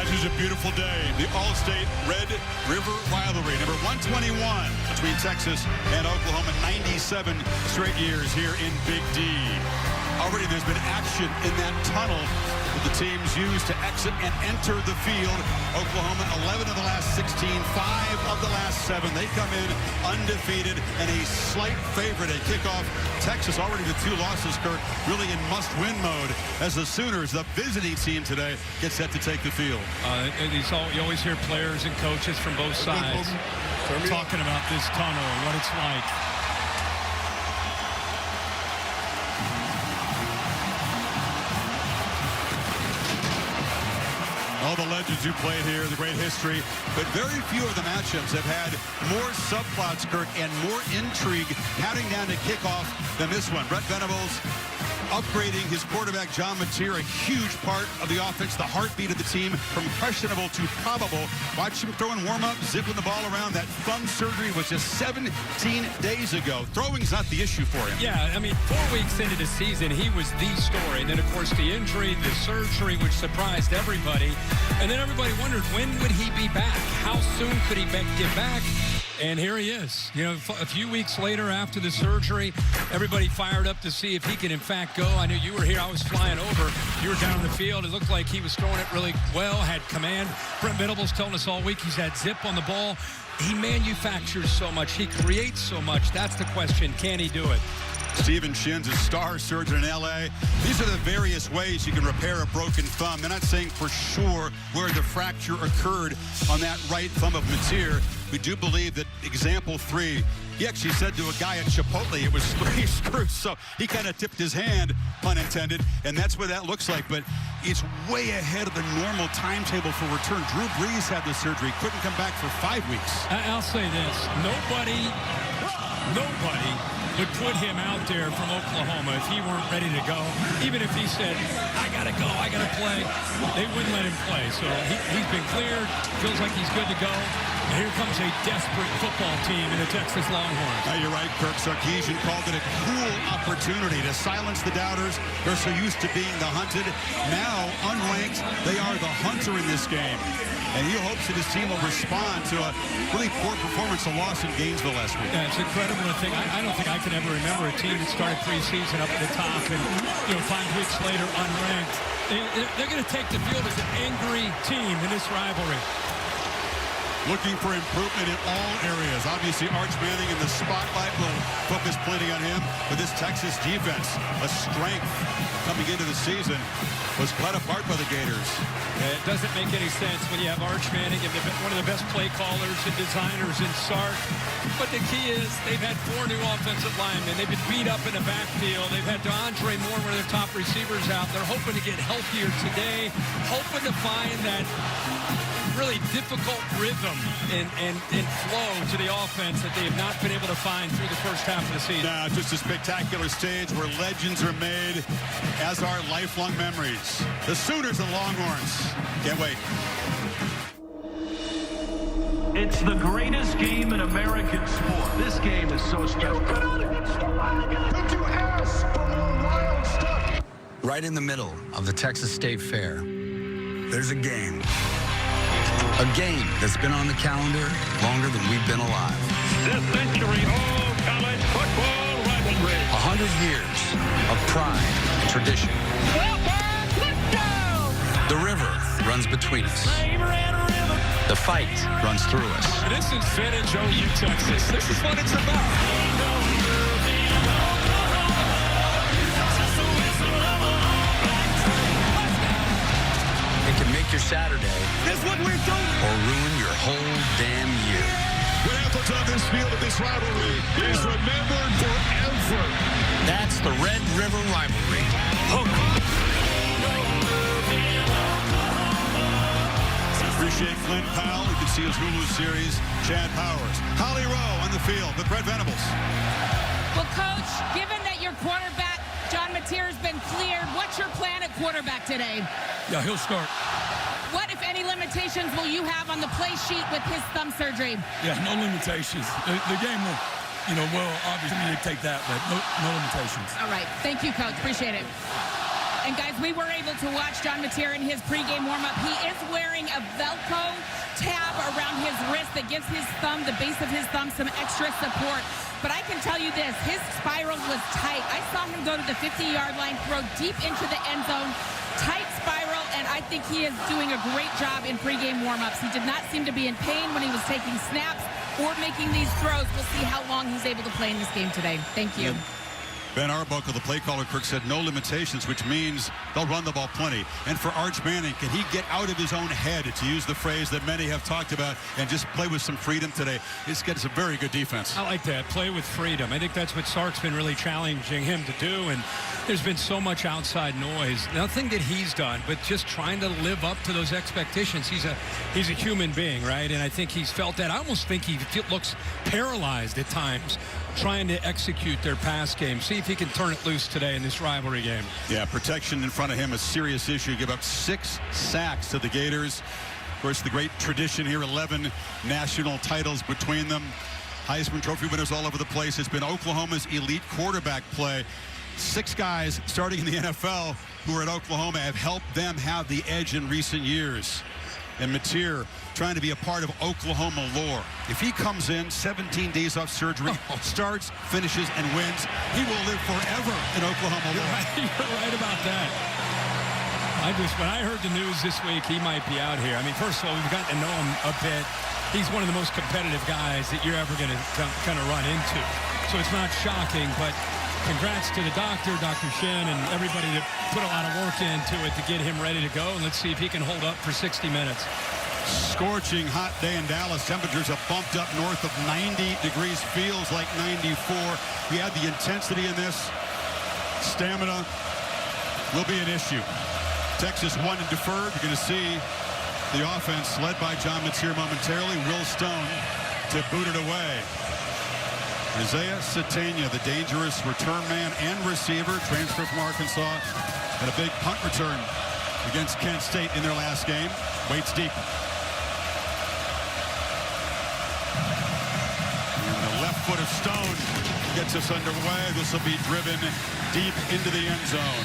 This is a beautiful day. The All-State Red River Rivalry, number 121 between Texas and Oklahoma. 97 straight years here in Big D. Already there's been action in that tunnel that the teams use to exit and enter the field. Oklahoma, 11 of the last 16, 5 of the last 7. They come in undefeated and a slight favorite at kickoff. Texas already with 2 losses, Kirk, really in must-win mode as the Sooners, the visiting team today, get set to take the field. You always hear players and coaches from both sides talking about this tunnel and what it's like. All the legends who played here, the great history, but very few of the matchups have had more subplots, Kirk, and more intrigue counting down to kickoff than this one. Brent Venables upgrading his quarterback, John Mateer, a huge part of the offense, the heartbeat of the team, from questionable to probable. Watch him throwing warm-up, zipping the ball around. That thumb surgery was just 17 days ago. Throwing's not the issue for him. Yeah, I mean, 4 weeks into the season, he was the story. And then, of course, the injury, the surgery, which surprised everybody. And then everybody wondered, when would he be back? How soon could he get back? And here he is. You know, a few weeks later after the surgery, everybody fired up to see if he can, in fact, go. I knew you were here. I was flying over. You were down the field. It looked like he was throwing it really well, had command. Brent Venables telling us all week he's had zip on the ball. He manufactures so much. He creates so much. That's the question. Can he do it? Stephen Shin's a star surgeon in L.A. These are the various ways you can repair a broken thumb. They're not saying for sure where the fracture occurred on that right thumb of Mateer. We do believe that example 3, he actually said to a guy at Chipotle it was 3 screws, so he kind of tipped his hand, pun intended, and that's what that looks like. But it's way ahead of the normal timetable for return. Drew Brees had the surgery, couldn't come back for 5 weeks. I'll say this, nobody would put him out there from Oklahoma if he weren't ready to go. Even if he said, I gotta go, I gotta play, they wouldn't let him play. So he's been cleared, feels like he's good to go. And here comes a desperate football team in the Texas Longhorns. You're right, Kirk. Sarkisian called it a cool opportunity to silence the doubters. They're so used to being the hunted. Now, unranked, they are the hunter in this game. And he hopes that his team will respond to a really poor performance, a loss in Gainesville last week. Yeah, it's incredible to think. I don't think I can ever remember a team that started preseason up at the top and, 5 weeks later unranked. They're going to take the field as an angry team in this rivalry. Looking for improvement in all areas. Obviously, Arch Manning in the spotlight will focus plenty on him. But this Texas defense, a strength coming into the season, was cut apart by the Gators. It doesn't make any sense when you have Arch Manning and one of the best play callers and designers in Sark. But the key is they've had 4 new offensive linemen. They've been beat up in the backfield. They've had DeAndre Moore, one of their top receivers, out. They're hoping to get healthier today, hoping to find that really difficult rhythm and flow to the offense that they have not been able to find through the first half of the season. Now, just a spectacular stage where legends are made, as are lifelong memories. The Sooners and Longhorns. Can't wait. It's the greatest game in American sport. This game is so special. Don't you ask for more wild stuff? Right in the middle of the Texas State Fair, there's a game. A game that's been on the calendar longer than we've been alive. This century, all college football rivalry. 100 years of pride and tradition. The river runs between us. The fight runs through us. This is vintage OU Texas. This is what it's about. Your Saturday, That's what we're doing. Or ruin your whole damn year. What happens on this field of this rivalry is remembered forever. That's the Red River Rivalry. Appreciate Clint Powell. You can see his Hulu series. Chad Powers. Holly Rowe on the field with Brent Venables. Well, Coach, given that your quarterback, John Mateer, has been cleared, what's your plan at quarterback today? Yeah, he'll start. What, if any, limitations will you have on the play sheet with his thumb surgery? Yeah, no limitations. The game will, obviously dictate that, but no limitations. All right. Thank you, Coach. Appreciate it. And guys, we were able to watch John Mateer in his pregame warm-up. He is wearing a Velcro tab around his wrist that gives his thumb, the base of his thumb, some extra support. But I can tell you this, his spiral was tight. I saw him go to the 50-yard line, throw deep into the end zone, tight spiral, and I think he is doing a great job in pregame warm-ups. He did not seem to be in pain when he was taking snaps or making these throws. We'll see how long he's able to play in this game today. Thank you. Ben Arbuckle, the play caller, Kirk, said no limitations, which means they'll run the ball plenty. And for Arch Manning, can he get out of his own head, to use the phrase that many have talked about, and just play with some freedom today? It's got a very good defense. I like that. Play with freedom. I think that's what Sark's been really challenging him to do. And there's been so much outside noise. Nothing that he's done, but just trying to live up to those expectations. He's a human being, right? And I think he's felt that. I almost think he looks paralyzed at times trying to execute their pass game. See if he can turn it loose today in this rivalry game. Yeah, protection in front of him, a serious issue. Give up 6 sacks to the Gators. Of course, the great tradition here, 11 national titles between them. Heisman Trophy winners all over the place. It's been Oklahoma's elite quarterback play. 6 guys starting in the NFL who are at Oklahoma have helped them have the edge in recent years. And Mateer trying to be a part of Oklahoma lore. If he comes in 17 days off surgery, starts, finishes, and wins, he will live forever in Oklahoma lore. You're right about that. When I heard the news this week, he might be out here. I mean, first of all, we've gotten to know him a bit. He's one of the most competitive guys that you're ever going to kind of run into. So it's not shocking, but congrats to the doctor, Dr. Shin, and everybody that put a lot of work into it to get him ready to go. And let's see if he can hold up for 60 minutes. Scorching hot day in Dallas. Temperatures have bumped up north of 90 degrees. Feels like 94. We had the intensity in this. Stamina will be an issue. Texas won and deferred. You're going to see the offense led by John Mateer momentarily. Will Stone to boot it away. Isaiah Satania, the dangerous return man and receiver, transfer from Arkansas, and a big punt return against Kent State in their last game. Waits deep. And the left foot of Stone gets us underway. This will be driven deep into the end zone.